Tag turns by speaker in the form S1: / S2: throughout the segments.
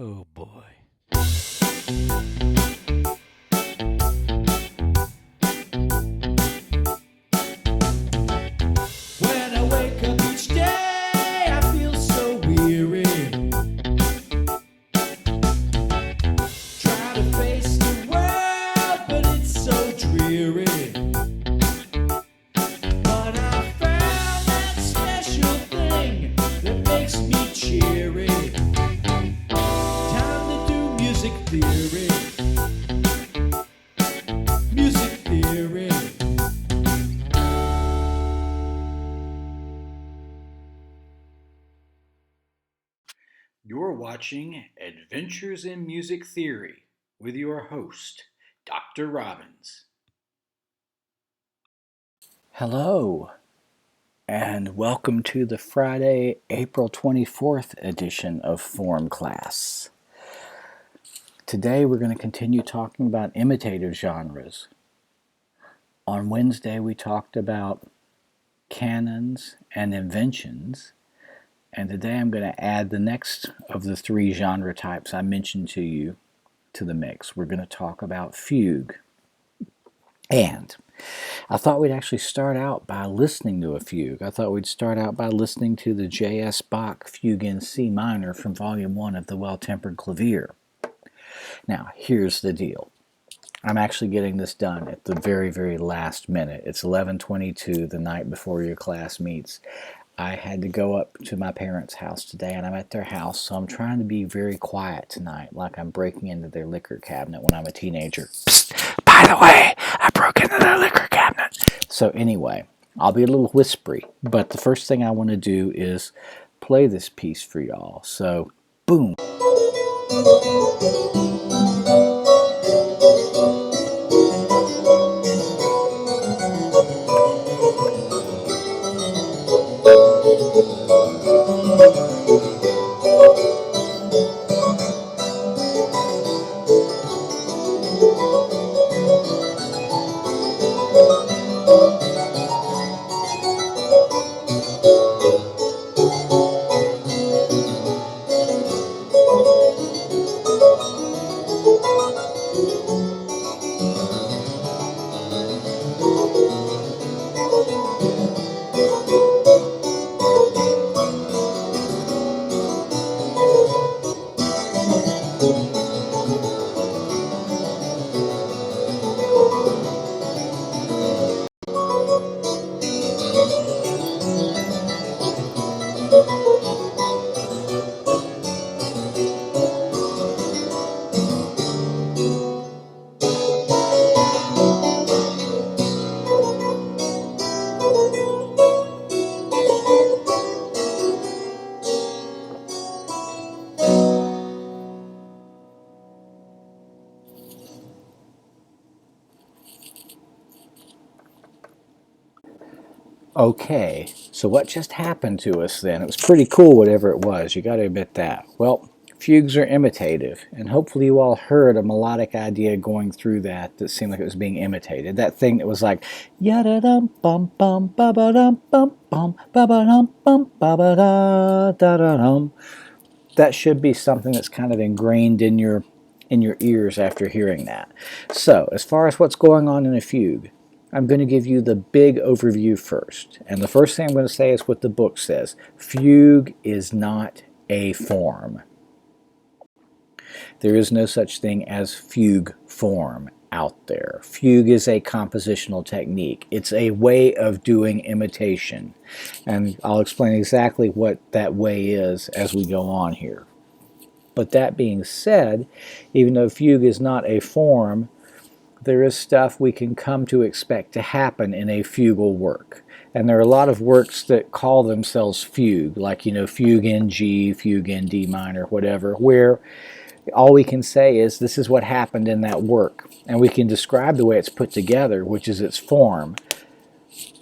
S1: Oh boy.
S2: When I wake up each day, I feel so weary. Try to face the world, but it's so dreary. But I found that special thing that makes me cheery. Time to do music theory. Music theory. You're watching Adventures in Music Theory with your host, Dr. Robbins.
S3: Hello, and welcome to the Friday, April 24th edition of Form Class. Today we're going to continue talking about imitative genres. On Wednesday we talked about canons and inventions, and today I'm going to add the next of the three genre types I mentioned to you to the mix. We're going to talk about fugue. And I thought we'd actually start out by listening to a fugue. I thought we'd start out by listening to the J.S. Bach Fugue in C minor from Volume 1 of the Well-Tempered Clavier. Now, here's the deal. I'm actually getting this done at the very, very last minute. It's 11:22, the night before your class meets. I had to go up to my parents' house today, and I'm at their house, so I'm trying to be very quiet tonight, like I'm breaking into their liquor cabinet when I'm a teenager. Psst, by the way, I broke into their liquor cabinet. So anyway, I'll be a little whispery, but the first thing I want to do is play this piece for y'all. So, boom. Okay, so what just happened to us then? It was pretty cool, whatever it was. You got to admit that. Well, fugues are imitative, and hopefully you all heard a melodic idea going through that seemed like it was being imitated. That thing that was like yada dum bum bum ba ba dum bum bum ba ba dum bum ba ba da da da dum. That should be something that's kind of ingrained in your ears after hearing that. So, as far as what's going on in a fugue, I'm going to give you the big overview first. And the first thing I'm going to say is what the book says. Fugue is not a form. There is no such thing as fugue form out there. Fugue is a compositional technique. It's a way of doing imitation. And I'll explain exactly what that way is as we go on here. But that being said, even though fugue is not a form, there is stuff we can come to expect to happen in a fugal work. And there are a lot of works that call themselves fugue, like, fugue in G, fugue in D minor, whatever, where all we can say is this is what happened in that work. And we can describe the way it's put together, which is its form.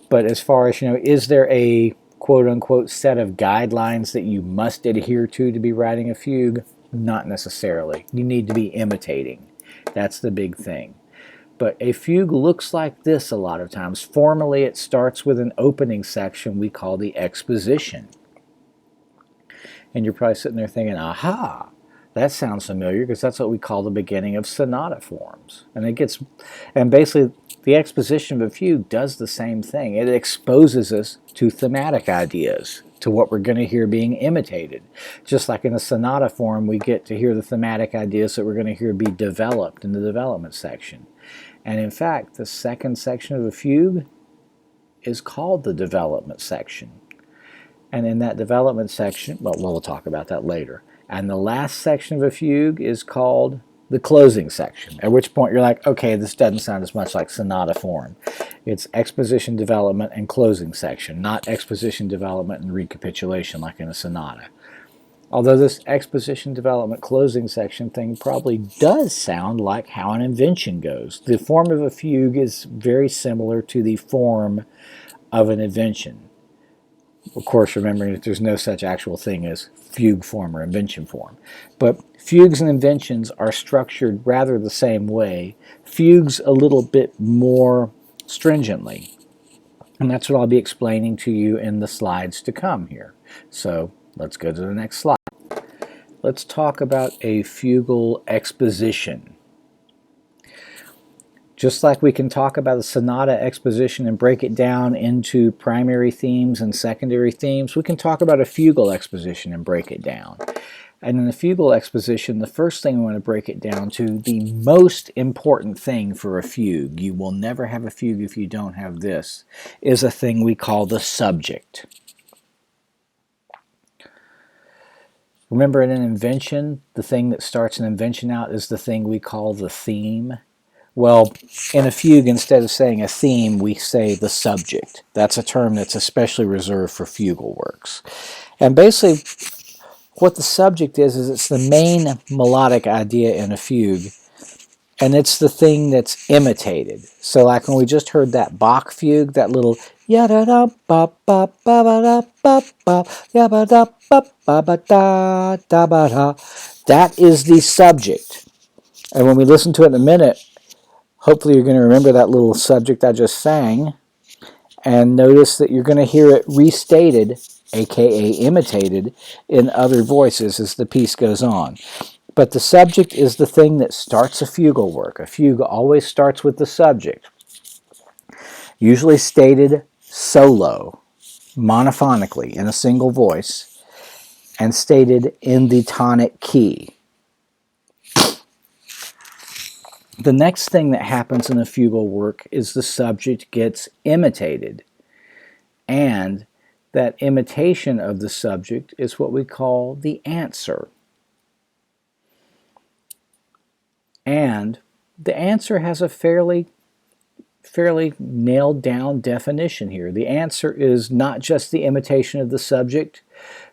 S3: But as far as, is there a quote-unquote set of guidelines that you must adhere to be writing a fugue? Not necessarily. You need to be imitating. That's the big thing. But a fugue looks like this a lot of times. Formally, it starts with an opening section we call the exposition. And you're probably sitting there thinking, aha, That sounds familiar because that's what we call the beginning of sonata forms. And basically the exposition of a fugue does the same thing. It exposes us to thematic ideas, to what we're going to hear being imitated. Just like in a sonata form, we get to hear the thematic ideas that we're going to hear be developed in the development section. And in fact, the second section of a fugue is called the development section. And in that development section, well, we'll talk about that later. And the last section of a fugue is called the closing section, at which point you're like, okay, this doesn't sound as much like sonata form. It's exposition, development, and closing section, not exposition, development, and recapitulation like in a sonata. Although this exposition, development, closing section thing probably does sound like how an invention goes. The form of a fugue is very similar to the form of an invention. Of course, remembering that there's no such actual thing as fugue form or invention form. But fugues and inventions are structured rather the same way. Fugues a little bit more stringently. And that's what I'll be explaining to you in the slides to come here. So let's go to the next slide. Let's talk about a fugal exposition. Just like we can talk about a sonata exposition and break it down into primary themes and secondary themes, we can talk about a fugal exposition and break it down. And in the fugal exposition, the first thing we want to break it down to, the most important thing for a fugue, you will never have a fugue if you don't have this, is a thing we call the subject. Remember, in an invention, the thing that starts an invention out is the thing we call the theme. Well, in a fugue, instead of saying a theme, we say the subject. That's a term that's especially reserved for fugal works. And basically, what the subject is it's the main melodic idea in a fugue, and it's the thing that's imitated. So like when we just heard that Bach fugue, that little ya-da-da ba ba ba ba da ba ba ya-ba-da ba ba ba da da ba da, that is the subject. And when we listen to it in a minute, hopefully you're going to remember that little subject I just sang, and notice that you're going to hear it restated, aka imitated, in other voices as the piece goes on. But the subject is the thing that starts a fugal work. A fugue always starts with the subject, usually stated solo, monophonically, in a single voice, and stated in the tonic key. The next thing that happens in a fugal work is the subject gets imitated. And that imitation of the subject is what we call the answer. And the answer has a fairly nailed down definition here. The answer is not just the imitation of the subject,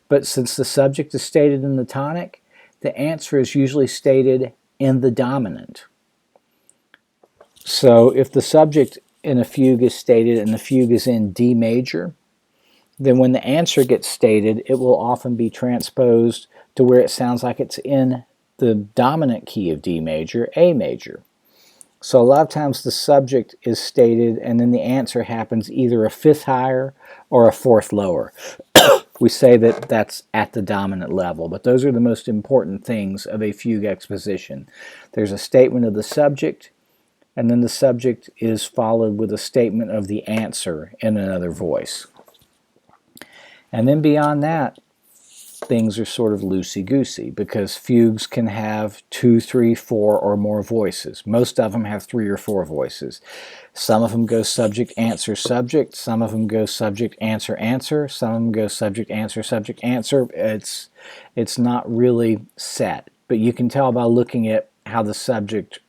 S3: but since the subject is stated in the tonic, the answer is usually stated in the dominant. So if the subject in a fugue is stated and the fugue is in D major, then when the answer gets stated, it will often be transposed to where it sounds like it's in the dominant key of D major, A major. So a lot of times the subject is stated and then the answer happens either a fifth higher or a fourth lower. We say that that's at the dominant level, but those are the most important things of a fugue exposition. There's a statement of the subject, and then the subject is followed with a statement of the answer in another voice. And then beyond that, things are sort of loosey-goosey because fugues can have 2, 3, 4, or more voices. Most of them have 3 or 4 voices. Some of them go subject, answer, subject. Some of them go subject, answer, answer. Some of them go subject, answer, subject, answer. It's not really set, but you can tell by looking at how the subject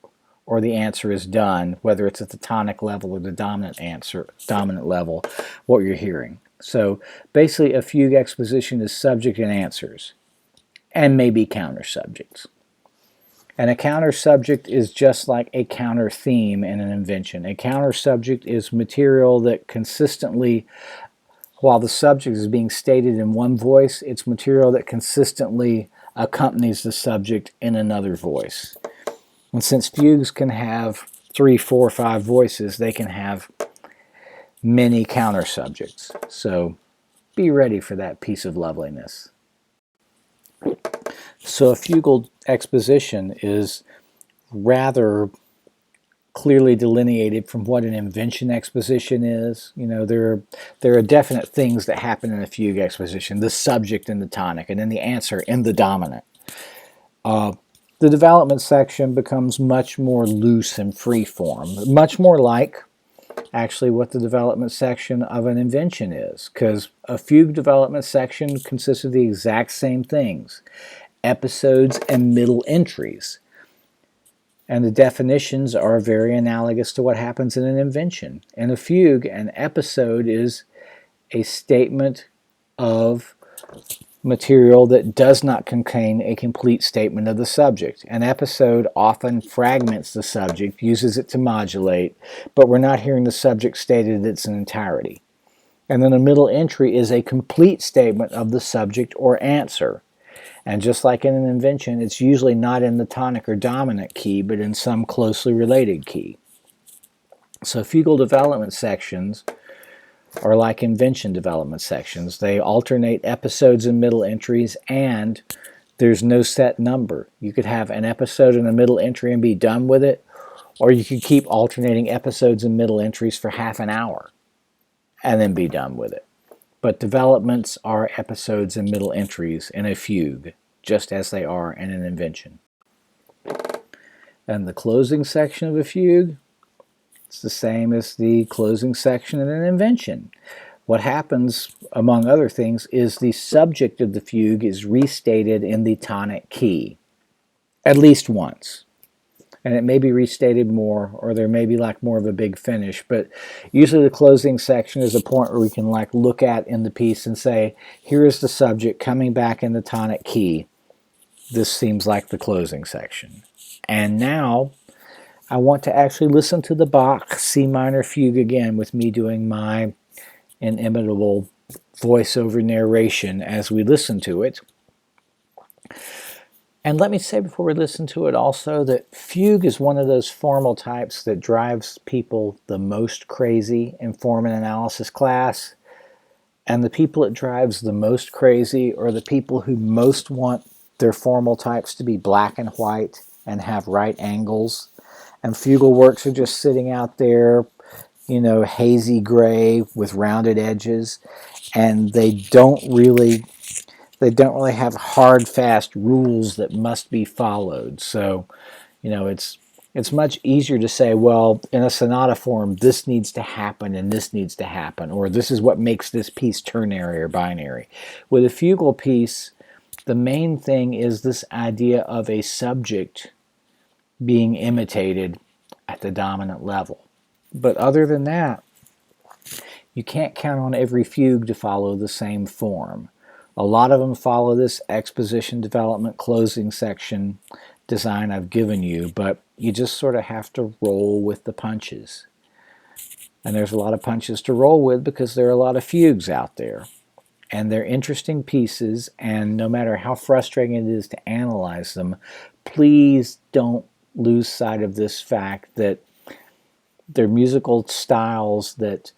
S3: or the answer is done, whether it's at the tonic level or the dominant level, what you're hearing. So basically a fugue exposition is subject and answers, and maybe counter subjects. And a counter subject is just like a counter theme in an invention. A counter subject is material that consistently, while the subject is being stated in one voice, it's material that consistently accompanies the subject in another voice. And since fugues can have 3, 4, 5 voices, they can have many counter subjects. So be ready for that piece of loveliness. So a fugal exposition is rather clearly delineated from what an invention exposition is. You know, there are definite things that happen in a fugue exposition: the subject in the tonic, and then the answer in the dominant. The development section becomes much more loose and free form, much more like actually what the development section of an invention is, because a fugue development section consists of the exact same things: episodes and middle entries. And the definitions are very analogous to what happens in an invention. In a fugue, an episode is a statement of material that does not contain a complete statement of the subject. An episode often fragments the subject, uses it to modulate, but we're not hearing the subject stated in its entirety. And then a middle entry is a complete statement of the subject or answer. And just like in an invention, it's usually not in the tonic or dominant key, but in some closely related key. So fugal development sections are like invention development sections. They alternate episodes and middle entries, and there's no set number. You could have an episode and a middle entry and be done with it, or you could keep alternating episodes and middle entries for half an hour and then be done with it. But developments are episodes and middle entries in a fugue, just as they are in an invention. And the closing section of a fugue, it's the same as the closing section in an invention. What happens, among other things, is the subject of the fugue is restated in the tonic key, at least once. And it may be restated more, or there may be like more of a big finish, but usually the closing section is a point where we can like look at in the piece and say, here is the subject coming back in the tonic key. This seems like the closing section. And now I want to actually listen to the Bach C minor fugue again with me doing my inimitable voiceover narration as we listen to it. And let me say before we listen to it also that fugue is one of those formal types that drives people the most crazy in form and analysis class. And the people it drives the most crazy are the people who most want their formal types to be black and white and have right angles. And fugal works are just sitting out there, you know, hazy gray with rounded edges, and they don't really have hard, fast rules that must be followed. So, you know, it's much easier to say, well, in a sonata form, this needs to happen and this needs to happen, or this is what makes this piece ternary or binary. With a fugal piece, the main thing is this idea of a subject being imitated at the dominant level. But other than that, you can't count on every fugue to follow the same form. A lot of them follow this exposition, development, closing section design I've given you, but you just sort of have to roll with the punches. And there's a lot of punches to roll with because there are a lot of fugues out there. And they're interesting pieces, and no matter how frustrating it is to analyze them, please don't lose sight of this fact that they're musical styles that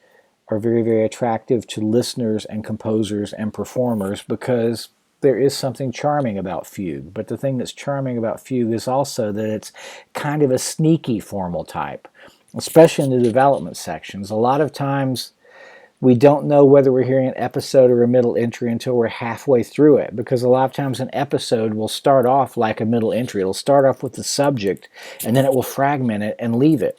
S3: are very, very attractive to listeners and composers and performers because there is something charming about fugue. But the thing that's charming about fugue is also that it's kind of a sneaky formal type, especially in the development sections. A lot of times we don't know whether we're hearing an episode or a middle entry until we're halfway through it, because a lot of times an episode will start off like a middle entry. It'll start off with the subject, and then it will fragment it and leave it.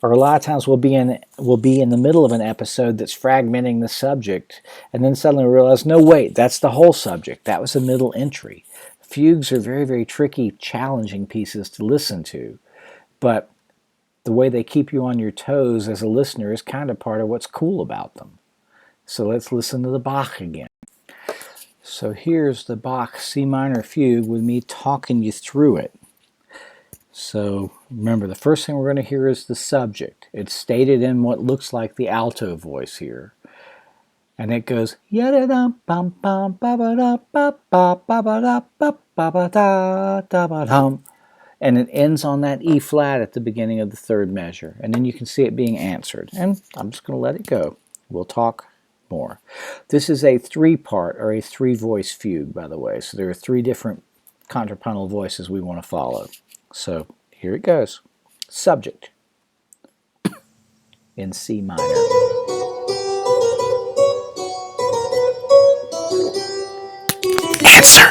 S3: Or a lot of times we'll be in the middle of an episode that's fragmenting the subject, and then suddenly we realize, no, wait, that's the whole subject. That was a middle entry. Fugues are very, very tricky, challenging pieces to listen to, but the way they keep you on your toes as a listener is kind of part of what's cool about them. So let's listen to the Bach again. So here's the Bach C minor fugue with me talking you through it. So remember, the first thing we're going to hear is the subject. It's stated in what looks like the alto voice here. And it goes, and it ends on that E flat at the beginning of the third measure. And then you can see it being answered. And I'm just going to let it go. We'll talk more. This is a three-part or a three-voice fugue, by the way. So there are three different contrapuntal voices we want to follow. So here it goes. Subject in C minor. Answer.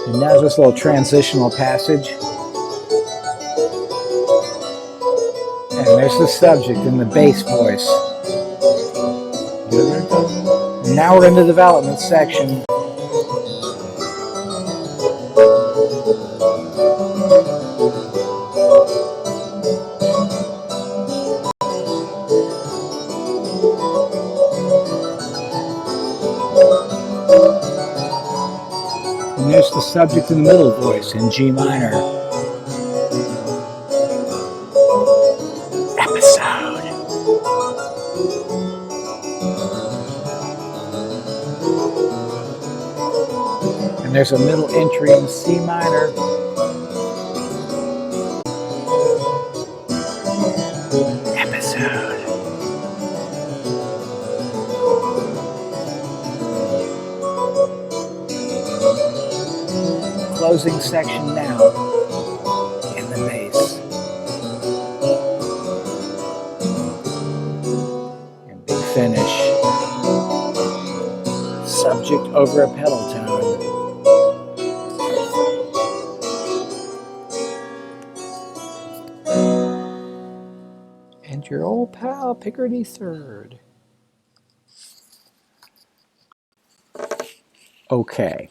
S3: And now this little transitional passage. And there's the subject in the bass voice. And now we're in the development section. And there's the subject in the middle voice in G minor. Episode. And there's a middle entry in C minor. Episode. Closing section now in the bass. And big finish. Subject over a pedal tone. And your old pal Picardy third. Okay.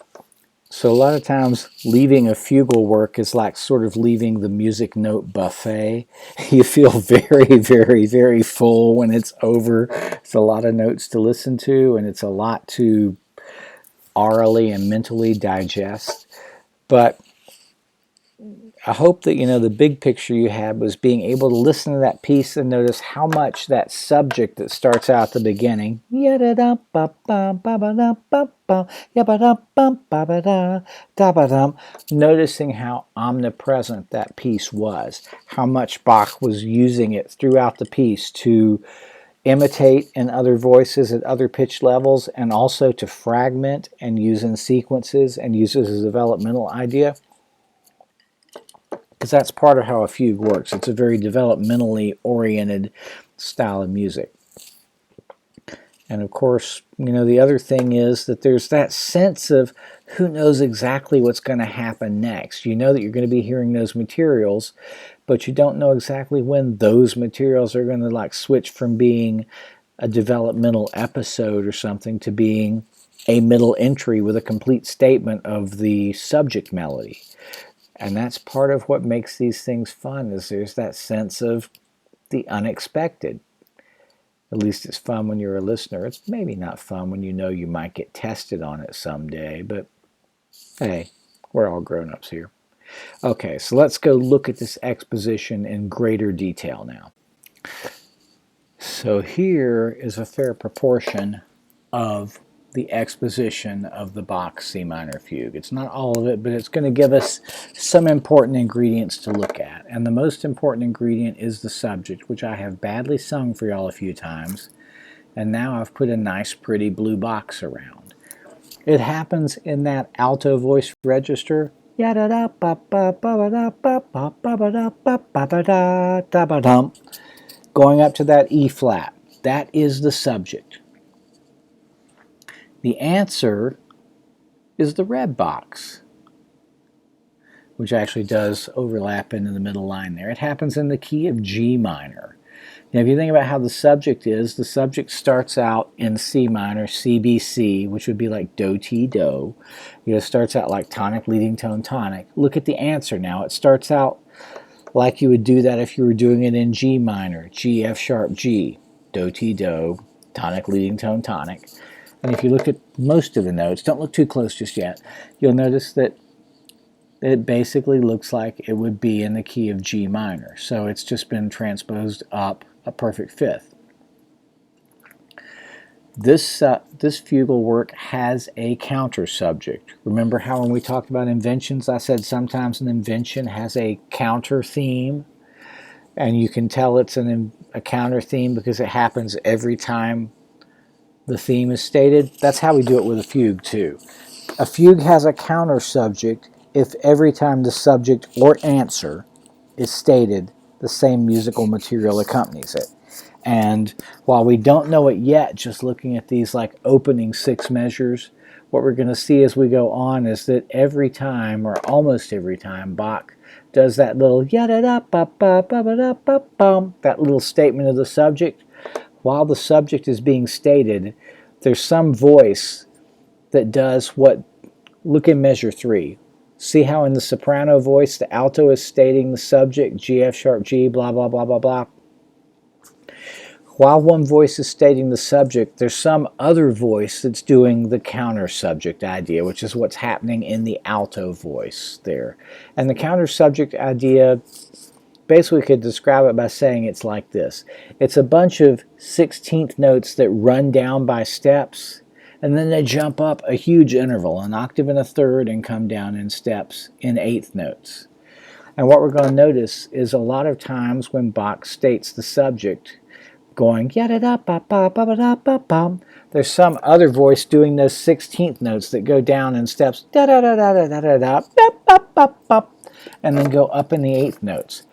S3: So a lot of times leaving a fugal work is like sort of leaving the music note buffet. You feel very, very, very full when it's over. It's a lot of notes to listen to, and it's a lot to orally and mentally digest. But I hope that, the big picture you had was being able to listen to that piece and notice how much that subject that starts out at the beginning, noticing how omnipresent that piece was, how much Bach was using it throughout the piece to imitate in other voices at other pitch levels, and also to fragment and use in sequences and use as a developmental idea. Because that's part of how a fugue works. It's a very developmentally oriented style of music. And of course, the other thing is that there's that sense of who knows exactly what's going to happen next. You know that you're going to be hearing those materials, but you don't know exactly when those materials are going to switch from being a developmental episode or something to being a middle entry with a complete statement of the subject melody. And that's part of what makes these things fun, is there's that sense of the unexpected. At least it's fun when you're a listener. It's maybe not fun when you know you might get tested on it someday, but hey, we're all grown-ups here. Okay, so let's go look at this exposition in greater detail now. So here is a fair proportion of the exposition of the Bach C minor fugue. It's not all of it, but it's going to give us some important ingredients to look at. And the most important ingredient is the subject, which I have badly sung for y'all a few times. And now I've put a nice pretty blue box around. It happens in that alto voice register. Going up to that E flat. That is the subject. The answer is the red box, which actually does overlap into the middle line there. It happens in the key of G minor. Now, if you think about how the subject is, the subject starts out in C minor, CBC, which would be like do, ti, do. It starts out like tonic, leading tone, tonic. Look at the answer now. It starts out like you would do that if you were doing it in G minor, G, F sharp, G, do, ti, do, tonic, leading tone, tonic. And if you look at most of the notes, don't look too close just yet, you'll notice that it basically looks like it would be in the key of G minor. So it's just been transposed up a perfect fifth. This fugal work has a counter subject. Remember how when we talked about inventions, I said sometimes an invention has a counter theme? And you can tell it's a counter theme because it happens every time the theme is stated. That's how we do it with a fugue too. A fugue has a counter subject if every time the subject or answer is stated, the same musical material accompanies it. And while we don't know it yet, just looking at these like opening 6 measures, what we're going to see as we go on is that every time, or almost every time, Bach does that little yada-da-ba-ba-ba-ba-da-ba-bum, that little statement of the subject. While the subject is being stated, there's some voice that does what, look in measure 3. See how in the soprano voice the alto is stating the subject, G, F sharp, G, blah, blah, blah, blah, blah. While one voice is stating the subject, there's some other voice that's doing the counter subject idea, which is what's happening in the alto voice there. And the counter subject idea, basically we could describe it by saying it's like this. It's a bunch of 16th notes that run down by steps, and then they jump up a huge interval, an octave and a third, and come down in steps in 8th notes. And what we're going to notice is a lot of times when Bach states the subject, going yada-da-ba-ba-ba-ba-da-ba-bum, there's some other voice doing those 16th notes that go down in steps, da-da-da-da-da-da-da-da, and then go up in the 8th notes.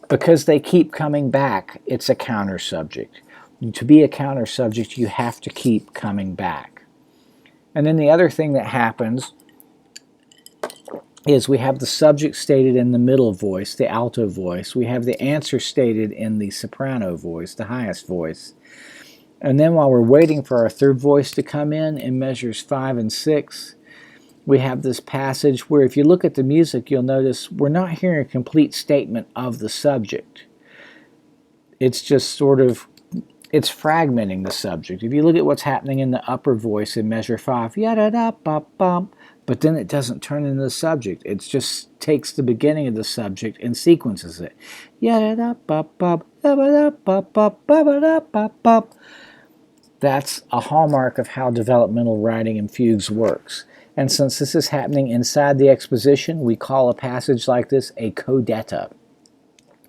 S3: Because they keep coming back, it's a counter subject. To be a counter subject, you have to keep coming back. And then the other thing that happens is we have the subject stated in the middle voice, the alto voice. We have the answer stated in the soprano voice, the highest voice. And then while we're waiting for our third voice to come in measures 5 and 6, we have this passage where if you look at the music, you'll notice we're not hearing a complete statement of the subject. It's just sort of, it's fragmenting the subject. If you look at what's happening in the upper voice in measure 5, yada-da-ba-bum, but then it doesn't turn into the subject. It just takes the beginning of the subject and sequences it. That's a hallmark of how developmental writing in fugues works. And since this is happening inside the exposition, we call a passage like this a codetta.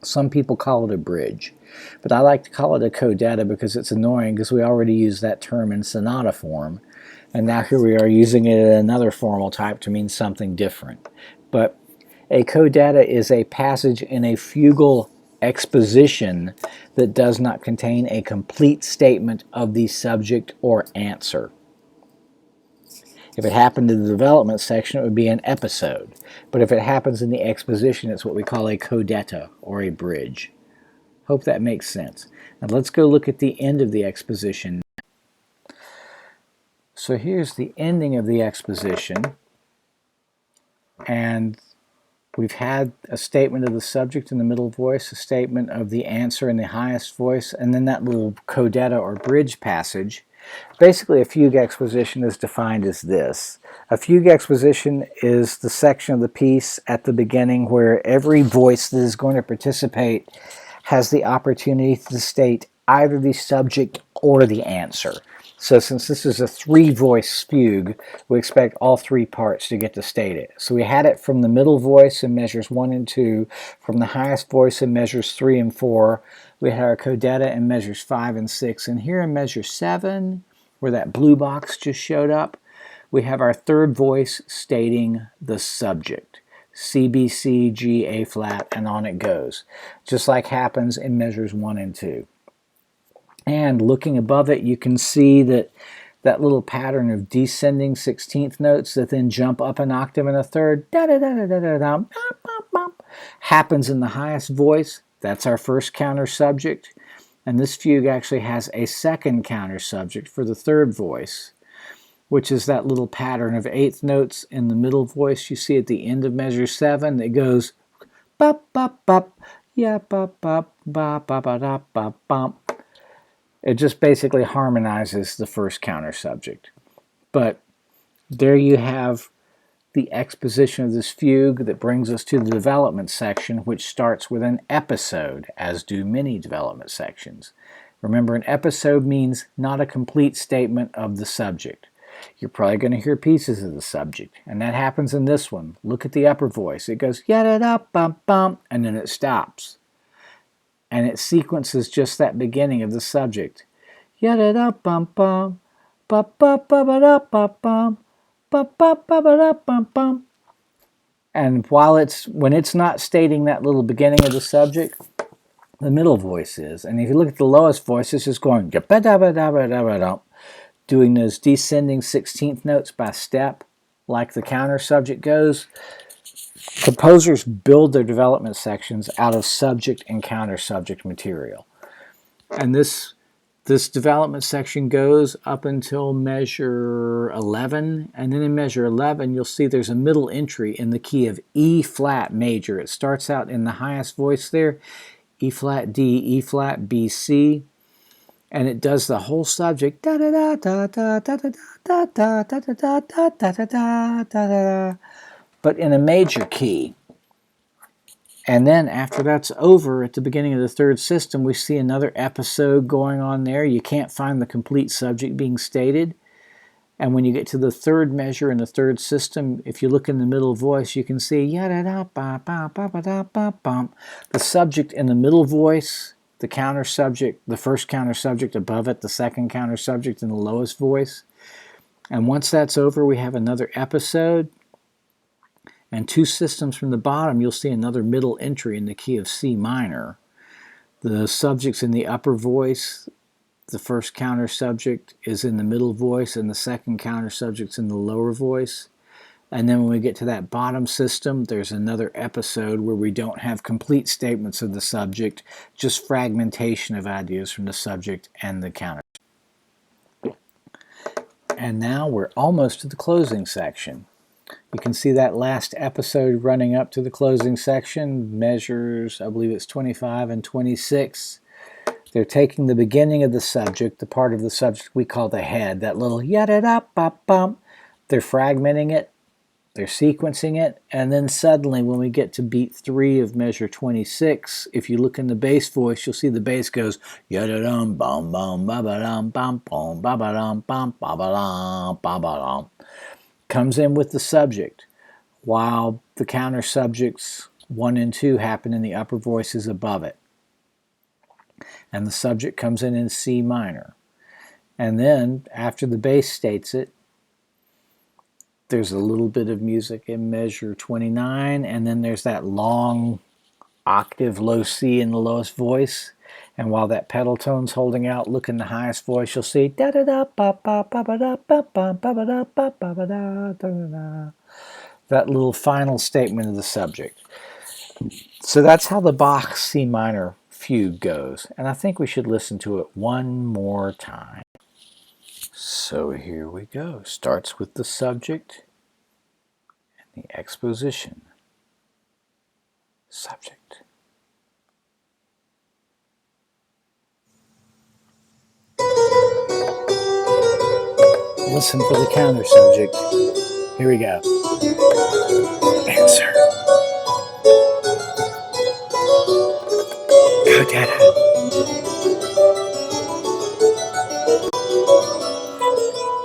S3: Some people call it a bridge, but I like to call it a codetta because it's annoying because we already use that term in sonata form. And now here we are using it in another formal type to mean something different. But a codetta is a passage in a fugal exposition that does not contain a complete statement of the subject or answer. If it happened in the development section, it would be an episode. But if it happens in the exposition, it's what we call a codetta or a bridge. Hope that makes sense. Now let's go look at the end of the exposition. So here's the ending of the exposition, and we've had a statement of the subject in the middle voice, a statement of the answer in the highest voice, and then that little codetta or bridge passage. Basically, a fugue exposition is defined as this. A fugue exposition is the section of the piece at the beginning where every voice that is going to participate has the opportunity to state either the subject or the answer. So since this is a 3-voice fugue, we expect all 3 parts to get to state it. So we had it from the middle voice in measures 1 and 2, from the highest voice in measures 3 and 4. We had our codetta in measures 5 and 6. And here in measure 7, where that blue box just showed up, we have our third voice stating the subject. C, B, C, G, A flat, and on it goes. Just like happens in measures 1 and 2. And looking above it, you can see that that little pattern of descending 16th notes that then jump up an octave and a third, happens in the highest voice. That's our first counter subject. And this fugue actually has a second counter subject for the third voice, which is that little pattern of 8th notes in the middle voice you see at the end of measure 7 that goes bop, bop, bop, yeah, bop, bop, bop, bop, bop, bop, bop. It just basically harmonizes the first counter subject. But there you have the exposition of this fugue that brings us to the development section, which starts with an episode, as do many development sections. Remember, an episode means not a complete statement of the subject. You're probably going to hear pieces of the subject, and that happens in this one. Look at the upper voice. It goes yada-da-bum-bum, and then it stops. and it sequences just that beginning of the subject. Yada-da-bum-bum, ba-ba-ba-ba-da-bum-bum, ba-ba-ba-ba-da-bum-bum. And when it's not stating that little beginning of the subject, the middle voice is. And if you look at the lowest voice, it's just going doing those descending 16th notes by step, like the counter subject goes. Composers build their development sections out of subject and counter subject material. And this development section goes up until measure 11, and then in measure 11 you'll see there's a middle entry in the key of E flat major. It starts out in the highest voice there, E flat D, E flat B, C, and it does the whole subject da da da da da da da da da da da da da da da da, but in a major key. And then after that's over, at the beginning of the third system, we see another episode going on there. You can't find the complete subject being stated. And when you get to the third measure in the third system, if you look in the middle voice, you can see the subject in the middle voice, the counter subject, the first counter subject above it, the second counter subject in the lowest voice. And once that's over, we have another episode. And two systems from the bottom, you'll see another middle entry in the key of C minor. The subject's in the upper voice. The first counter subject is in the middle voice, and the second counter subject's in the lower voice. And then when we get to that bottom system, there's another episode where we don't have complete statements of the subject, just fragmentation of ideas from the subject and the counter. And now we're almost to the closing section. You can see that last episode running up to the closing section, measures, I believe it's 25 and 26. They're taking the beginning of the subject, the part of the subject we call the head, that little yada-da-bum-bum. They're fragmenting it, they're sequencing it, and then suddenly when we get to beat 3 of measure 26, if you look in the bass voice, you'll see the bass goes yada-dum-bum-bum-ba-ba-dum-bum-bum-ba-ba-dum-bum-ba-ba-dum. Comes in with the subject, while the counter subjects 1 and 2 happen in the upper voices above it. And the subject comes in C minor. And then, after the bass states it, there's a little bit of music in measure 29, and then there's that long octave low C in the lowest voice. And while that pedal tone's holding out, look in the highest voice, you'll see da da da ba ba ba ba da ba ba ba ba da ba ba ba da da da. That little final statement of the subject. So that's how the Bach C minor fugue goes, and I think we should listen to it one more time. So here we go. Starts with the subject and the exposition. Subject. Listen for the counter subject. Here we go. Answer. Go, Dada.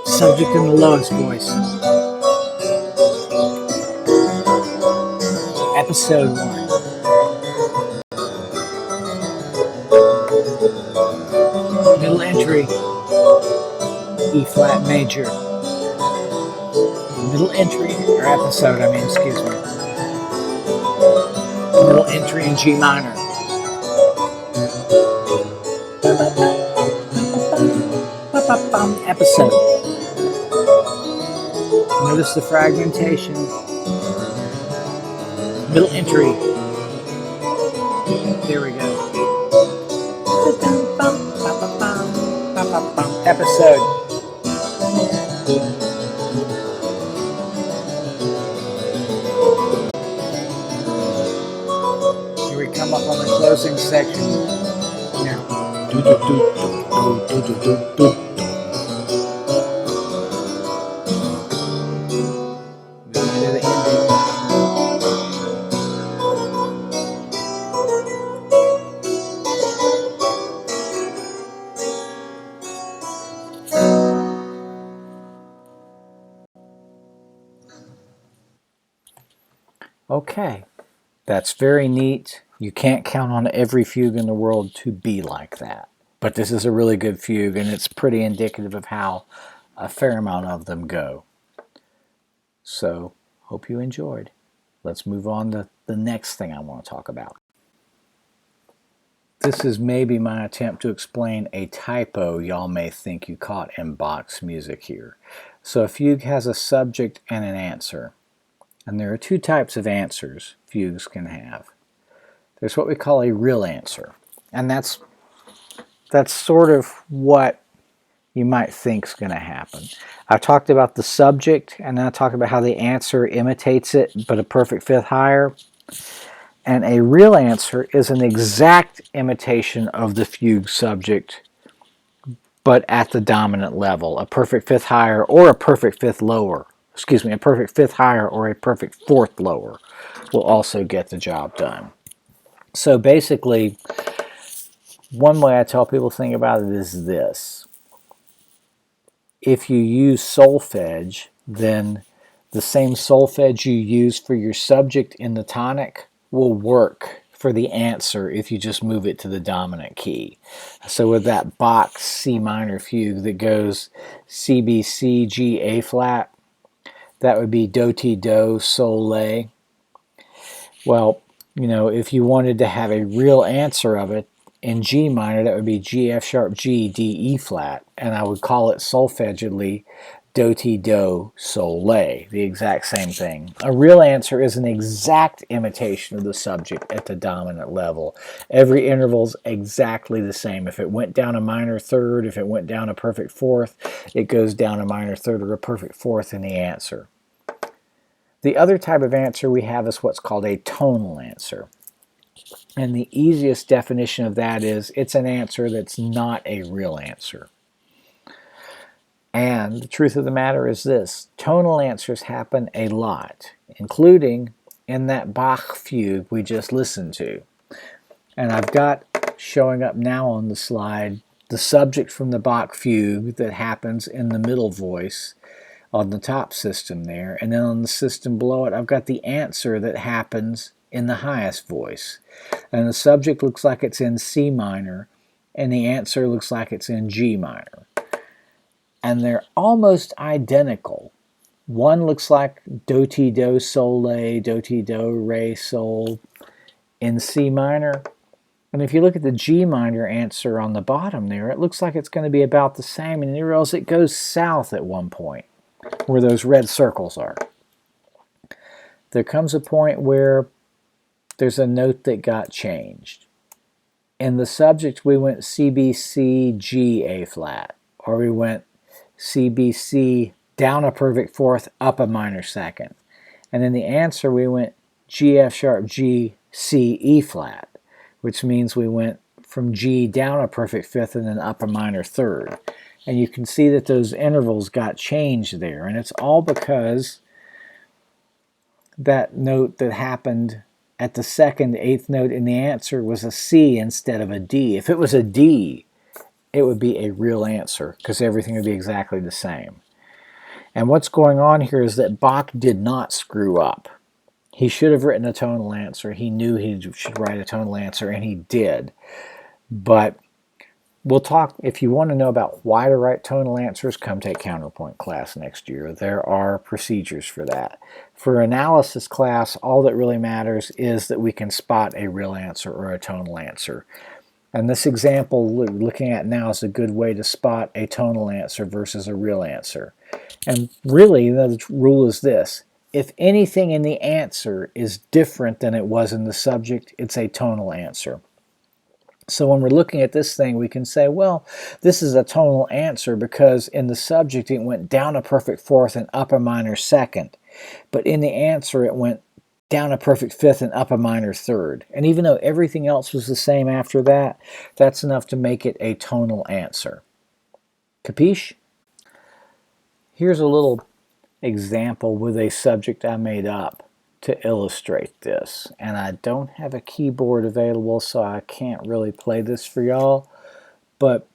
S3: Subject in the lowest voice. Episode 1. Middle entry, E flat major. Middle entry, or episode, excuse me. Middle entry in G minor. Episode. Notice the fragmentation. Middle entry. There we go. Episode. Here we come up on the closing section. Now. Okay, that's very neat. You can't count on every fugue in the world to be like that. But this is a really good fugue, and it's pretty indicative of how a fair amount of them go. So, hope you enjoyed. Let's move on to the next thing I want to talk about. This is maybe my attempt to explain a typo y'all may think you caught in Bach's music here. So a fugue has a subject and an answer. And there are two types of answers fugues can have. There's what we call a real answer. And that's sort of what you might think is going to happen. I've talked about the subject, and then I talked about how the answer imitates it, but a perfect fifth higher. And a real answer is an exact imitation of the fugue subject, but at the dominant level, a perfect fifth higher or a perfect fifth lower. Excuse me, a perfect fifth higher or a perfect fourth lower will also get the job done. So basically, one way I tell people to think about it is this. If you use solfege, then the same solfege you use for your subject in the tonic will work for the answer if you just move it to the dominant key. So with that Bach C minor fugue that goes C, B, C, G, A flat, that would be do, ti, do, sol, la. Well, you know, if you wanted to have a real answer of it in G minor, that would be G, F sharp, G, D, E flat, and I would call it solfegedly do, ti, do, sol, la, the exact same thing. A real answer is an exact imitation of the subject at the dominant level. Every interval's exactly the same. If it went down a minor third, if it went down a perfect fourth, it goes down a minor third or a perfect fourth in the answer. The other type of answer we have is what's called a tonal answer. And the easiest definition of that is it's an answer that's not a real answer. And the truth of the matter is this. Tonal answers happen a lot, including in that Bach fugue we just listened to. And I've got showing up now on the slide the subject from the Bach fugue that happens in the middle voice on the top system there. And then on the system below it, I've got the answer that happens in the highest voice. And the subject looks like it's in C minor, and the answer looks like it's in G minor. And they're almost identical. One looks like do, ti, do, sol, la, do, ti, do, re, sol in C minor. And if you look at the G minor answer on the bottom there, it looks like it's going to be about the same, and or else it goes south at one point, where those red circles are. There comes a point where there's a note that got changed. In the subject, we went C, B, C, G, A flat, or we went C, B, C, down a perfect fourth, up a minor second. And in the answer, we went G, F sharp, G, C, E flat, which means we went from G down a perfect fifth and then up a minor third. And you can see that those intervals got changed there. And it's all because that note that happened at the second eighth note in the answer was a C instead of a D. If it was a D, it would be a real answer because everything would be exactly the same. And what's going on here is that Bach did not screw up. He should have written a tonal answer. He knew he should write a tonal answer, and he did. But we'll talk, if you want to know about why to write tonal answers, come take counterpoint class next year. There are procedures for that. For analysis class, all that really matters is that we can spot a real answer or a tonal answer. And this example we're looking at now is a good way to spot a tonal answer versus a real answer. And really, the rule is this. If anything in the answer is different than it was in the subject, it's a tonal answer. So when we're looking at this thing, we can say, well, this is a tonal answer because in the subject it went down a perfect fourth and up a minor second. But in the answer it went down a perfect fifth and up a minor third. And even though everything else was the same after that, that's enough to make it a tonal answer. Capiche? Here's a little example with a subject I made up to illustrate this. And I don't have a keyboard available, so I can't really play this for y'all. But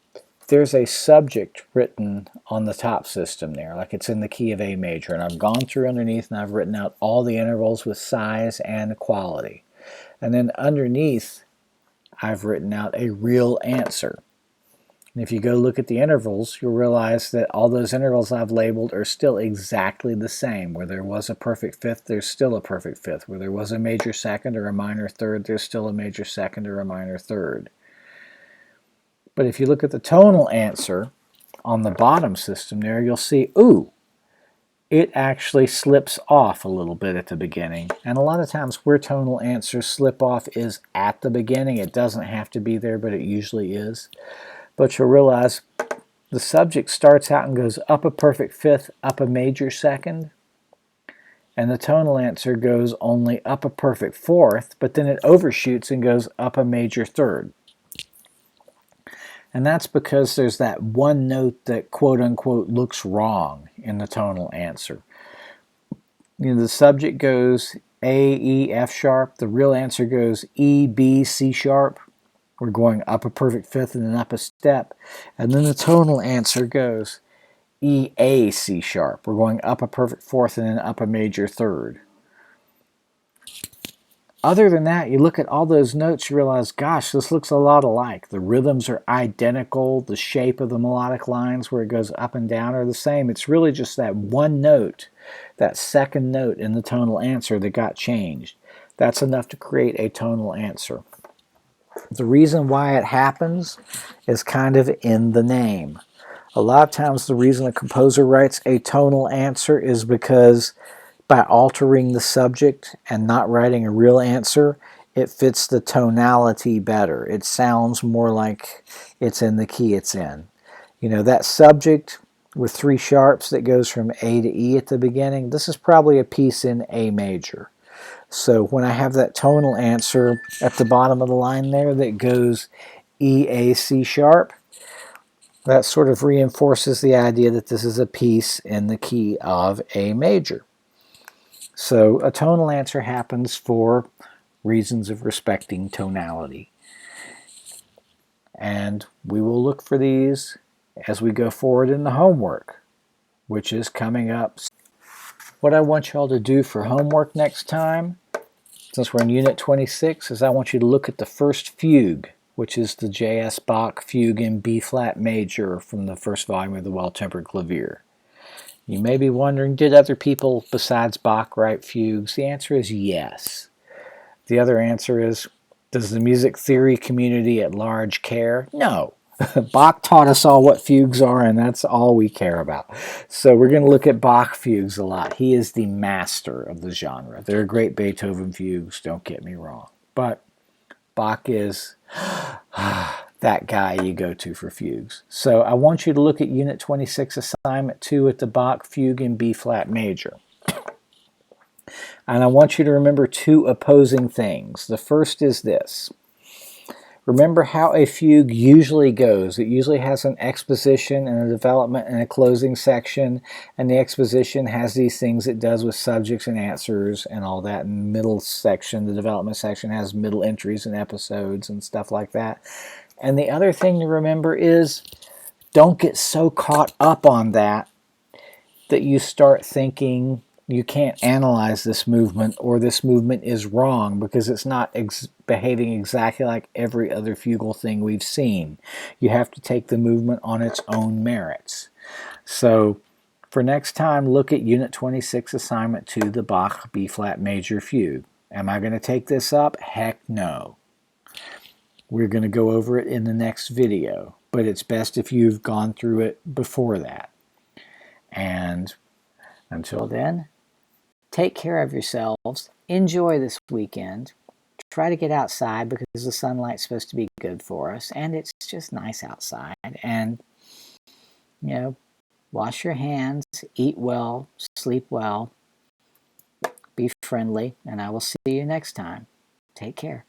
S3: there's a subject written on the top system there, like it's in the key of A major. And I've gone through underneath and I've written out all the intervals with size and quality. And then underneath, I've written out a real answer. And if you go look at the intervals, you'll realize that all those intervals I've labeled are still exactly the same. Where there was a perfect fifth, there's still a perfect fifth. Where there was a major second or a minor third, there's still a major second or a minor third. But if you look at the tonal answer on the bottom system there, you'll see, ooh, it actually slips off a little bit at the beginning. And a lot of times where tonal answers slip off is at the beginning. It doesn't have to be there, but it usually is. But you'll realize the subject starts out and goes up a perfect fifth, up a major second, and the tonal answer goes only up a perfect fourth, but then it overshoots and goes up a major third. And that's because there's that one note that quote-unquote looks wrong in the tonal answer. You know, the subject goes A, E, F sharp. The real answer goes E, B, C sharp. We're going up a perfect fifth and then up a step. And then the tonal answer goes E, A, C sharp. We're going up a perfect fourth and then up a major third. Other than that, you look at all those notes, you realize, gosh, this looks a lot alike. The rhythms are identical. The shape of the melodic lines where it goes up and down are the same. It's really just that one note, that second note in the tonal answer that got changed. That's enough to create a tonal answer. The reason why it happens is kind of in the name. A lot of times the reason a composer writes a tonal answer is because by altering the subject and not writing a real answer, it fits the tonality better. It sounds more like it's in the key it's in. You know, that subject with three sharps that goes from A to E at the beginning, this is probably a piece in A major. So when I have that tonal answer at the bottom of the line there that goes E, A, C sharp, that sort of reinforces the idea that this is a piece in the key of A major. So a tonal answer happens for reasons of respecting tonality. And we will look for these as we go forward in the homework, which is coming up. What I want you all to do for homework next time, since we're in Unit 26, is I want you to look at the first fugue, which is the J.S. Bach fugue in B-flat major from the first volume of the Well-Tempered Clavier. You may be wondering, did other people besides Bach write fugues? The answer is yes. The other answer is, does the music theory community at large care? No. Bach taught us all what fugues are, and that's all we care about. So we're going to look at Bach fugues a lot. He is the master of the genre. There are great Beethoven fugues, don't get me wrong. But Bach is that guy you go to for fugues. So I want you to look at Unit 26, Assignment 2 at the Bach fugue in B-flat major. And I want you to remember two opposing things. The first is this. Remember how a fugue usually goes. It usually has an exposition and a development and a closing section. And the exposition has these things it does with subjects and answers and all that. And the middle section, the development section, has middle entries and episodes and stuff like that. And the other thing to remember is don't get so caught up on that that you start thinking you can't analyze this movement or this movement is wrong because it's not behaving exactly like every other fugal thing we've seen. You have to take the movement on its own merits. So for next time, look at Unit 26, Assignment 2, the Bach B-flat major fugue. Am I going to take this up? Heck no. We're going to go over it in the next video, but it's best if you've gone through it before that. And until then, take care of yourselves. Enjoy this weekend. Try to get outside because the sunlight's supposed to be good for us, and it's just nice outside. And, you know, wash your hands, eat well, sleep well, be friendly, and I will see you next time. Take care.